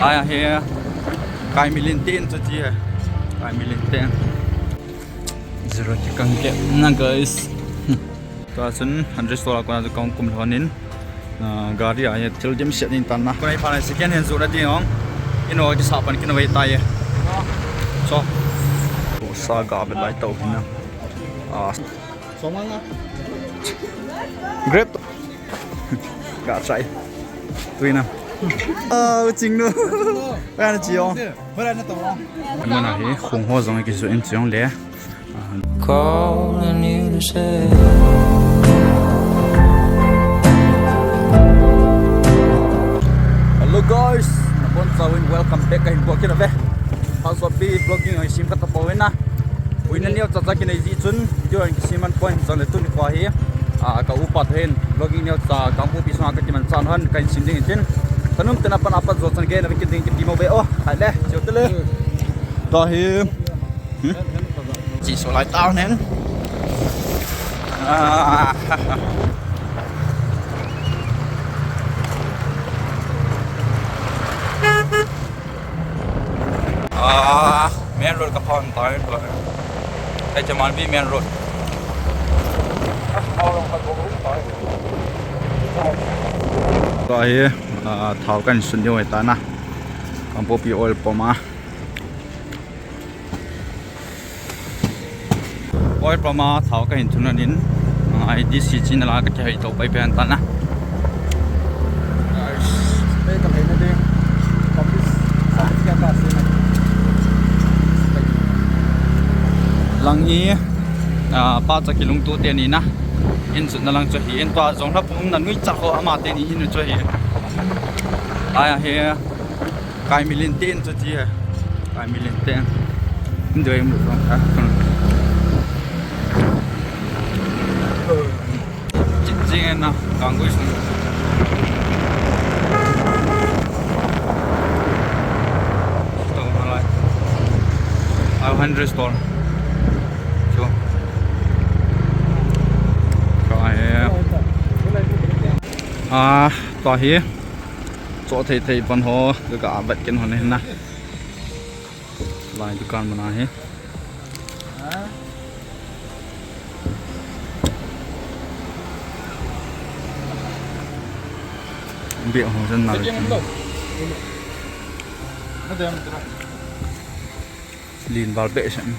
ai he kai milin tin cho chi kai milin ten zero ti kang ke na guys to sun 100 dollar ko na kong kum honin gari ai til dim set in tan na ko ai pa second hand zu na ti ong ino ki sa pan kin wai tai so sa ga be lai tau na sống á grab gà chạy tùy nào chính nữa cái này chiều bữa nay nó tàu em muốn nói khủng hoảng giống cái số em chiều lẽ calling you to say hello guys welcome back in Burkina Faso how's up be vlogging ở sim cắt tàu na uy nên nhiều chắc cái này gì chun video anh sim ăn point rằng là Tuni Kau Pa Toh ka upat hen vlogging nhiều cha kampu pisang ka Kimanchah han kain sim ding tin tanum tena pan apa zo chan ge na ki ding ki timo be o hai le chiu tele to hi chỉ số lại tao nén main road ka phone tai rồi đây cho man bi main road rồi thảo cảnh xuân yêu ta na còn popi oil poma oil poma thảo cảnh thun nín ai đi xí chín là cái chạy tàu bay bên ta na đây cầm thấy nó đi có cái cả xí này lang i pa cha kilung tu te ni na in su na lang cho hi en to zong la pum nan ngui cha ho ama te ni in cho hi ai he kai milin ten cho chi kai milin ten in do em được không chích ching na gang gui sun 100 store tòa hi chỗ thầy phần hồ được cả vật kiện hoàn này na lại dukan mana he bị hồ dân nào lin vào bệ sẵn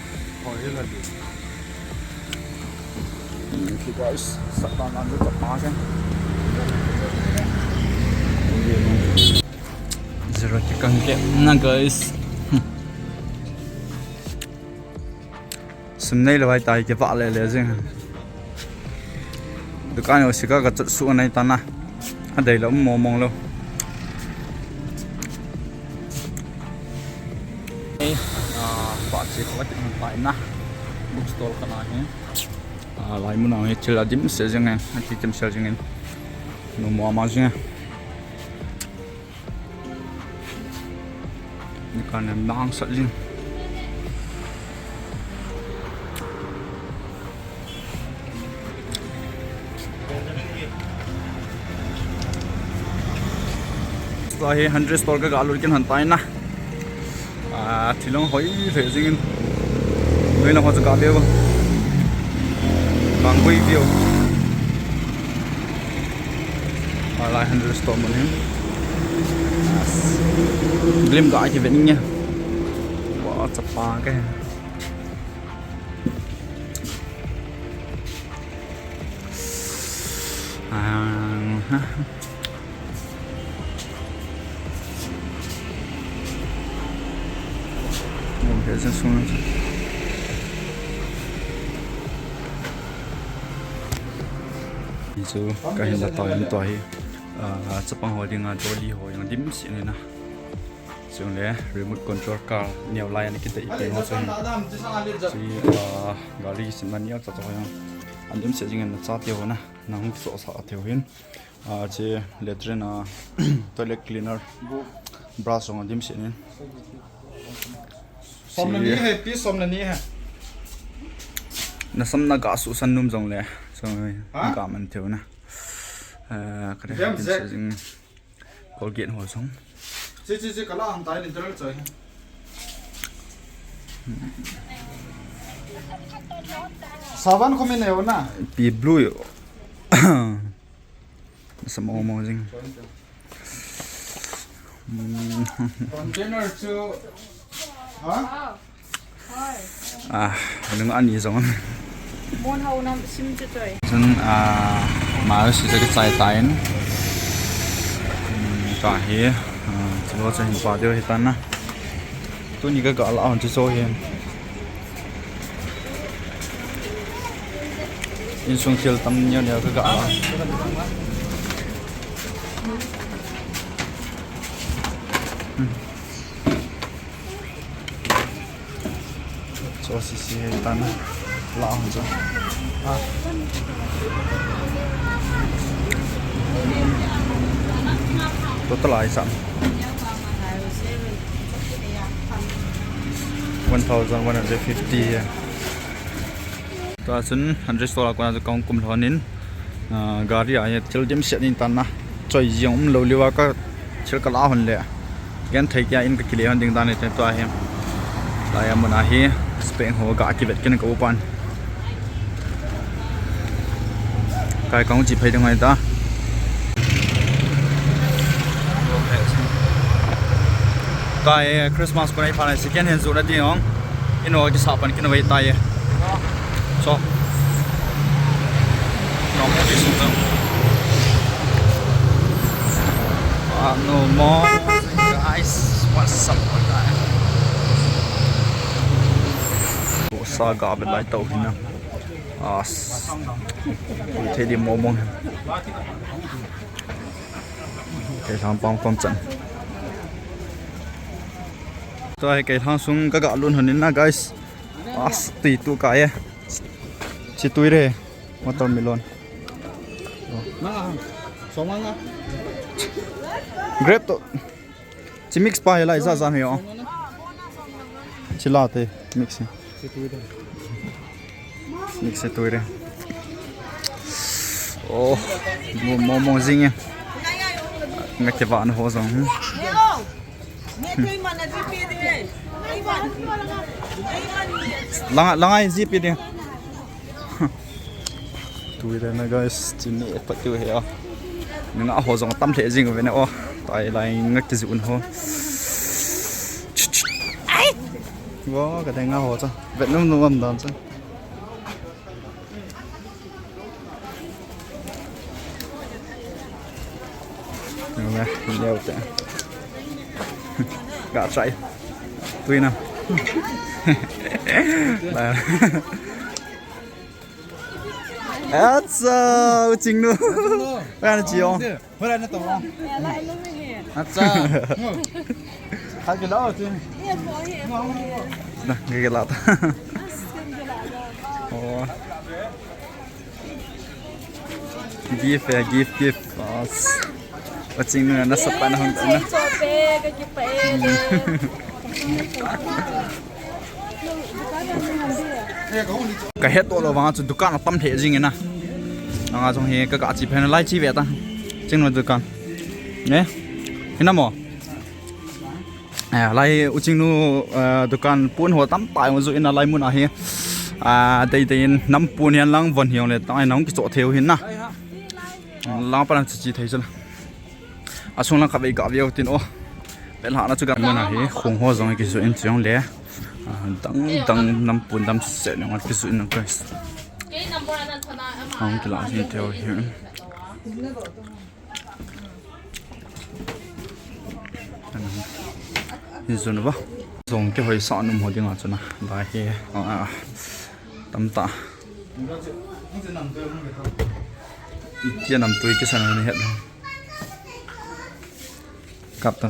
guys sắp vào làm được tập cái zero ti kang ke na guys sum nei lawai tai ke pa le le jing dukan yo sika ka chut su nai ta na a dei lo mo mong lo pa che ko ti pai na bookstore kana he lai mu na he chila dim se jing he ti tem sel jing no mo ma jing còn em đang sợ gì rồi 100 store cái gà lùi trên hẳn tay na thì nó hỏi thể gì người làm họ sẽ cả đều càng quay video lại 100 store mình Glim gọi thì vẫn nha bỏ chập ba cái mình phải ra xuống ví dụ cái hình là tỏi chập bằng hồi đi ngang chỗ đi hồi ngang dim xịn này nè dùng để remote control car nhiều lại này kita ipe nó sẽ chỉ gari xin mình nhớ cho anh em sẽ dùng nó sát tiêu na nang so sa tiêu hin chỉ letre na toilet cleaner brush on dim xịn xóm là ní hay tí xóm là ní ha na sam na ga su san num jong le rồi ga man tiêu na cái này sẽ dùng Colgate hồi sống Chị cả là hàng tay lên tới rồi. Saban không mình nào na. Pi blue. Sa mo jing. Container to. Hả? Đừng ăn gì giống. Môn hậu năm sim cho trời. Chân mà sử dụng cái trái tay nữa. Cả hi, chúng nó sẽ hình quả điều hết tan na. Tôi nghĩ cái gạo lão chỉ số hiền. In xuống chiều tâm nhau nhiều cái gạo. Cho xí hết tan na. Lão hơn chứ. Total lại sẵn 1,150 ta xin 100 qua cho công cùng thonin gari ai chel dem set in tan na choi jong lo liwa ka chel ka la hon le gan thai kya in ka kile hon ding dan ne to a hem la ya mana hi speng ho ga ki vet ken ko pan kai kong chi phai dang ai ta tai Christmas ko nai pa second hand zu na ti ong ino ki sa pan kin wei tai so no mo ti su zang no more guys what's up guys bộ sa ga bên lại tàu hình thế đi mua mông cái thằng bom con trận tôi cái thằng súng các gạo luôn hơn đến na guys tùy tu cái chỉ tùy đây watermelon Sống ăn á. grape to chỉ mix pa lại ra ra hiểu chỉ là thế mix mix tùy đây mong gì nhỉ nghe cái vạn hồ giống lang ai zip đi tui đây nè guys chỉ nè bắt tui hiểu nhưng ngã hồ giống tâm thể gì của bên này tại lại ngắt cái dụng hồ wow cái này ngã hồ sao vậy nó nôm đòn sao nè nhiều thế gà chạy tui nè là 아싸 찍노 왜안 지요 Hồi nó tàu không? Lại luôn nè. Acha. Hai cái đó chứ. nè cái lát gift và 찍노 nó sắp bán hơn nữa cái hếtตัวเราวางจุดดุกันเราปั๊มเทจริงนะงาจงเฮก็กะจีเพนไล่จีเวตาจริงเราดุกันเนี่ยเห็นน้ำมั้ยไล่อุจิงนูดุกันปูนหัวตั้มตายมันจุอินไล่มุนอะเฮได้น้ำปูนเห็นลังวันเหี่ยวเลยตั้งไอ้น้องกิจโจเทียวเห็นนะลังปนันจีเทียจ้ะช่วงลังขับไปกับเดียวตินโอเป็นหาหน้าจุกันมุนอะเฮคงหัวจงกิจโจอินจงเลยtăng năm bốn năm sẽ nó cái sự nó cái không cái là gì theo hiểu như vậy nó dùng cái hơi sọn nó một tiếng cho nó lại cái tắm tạ kia nằm tươi cái sản này hết cặp ta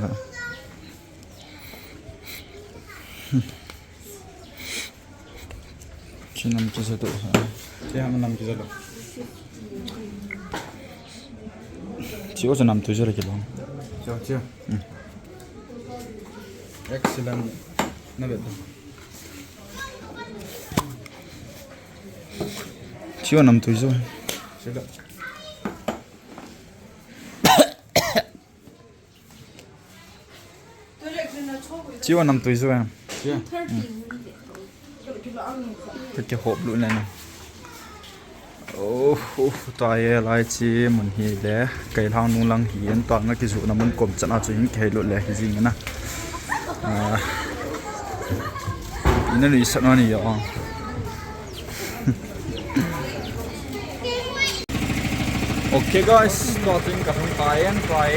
chỉ nằm cho tụ Chị ham nằm chưa được. chỉ có nằm tụi rồi kìa không Chưa. Excellent. Nó được. chỉ có nằm tụi rồi Chưa được. chiều nằm tuổi rồi thật cái hộp luôn này nè ô toài lại chi mình hi lẽ cái thang nung lăng hiến toàn là cái dụ là mình cầm chân áo cho những cái luôn lẽ cái gì nữa nè nó đi sợ nó nhiều ok guys starting ka hung tayen try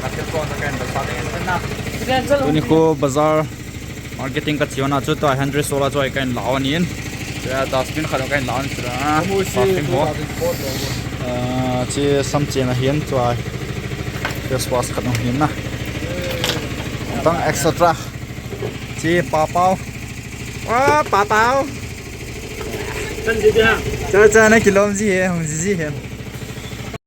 ka tel ko na kan sa den na Tuni Kau bazar marketing ka chiona chu to 100 sola choi kan lawanin ya dustbin khalo kan lawan tra parking ho chi sam chen a hian choi face wash khat no hin na tang extra chi pa pao pa pao chân gì thế? Chơi chơi này kilo gì hả? Không gì hết.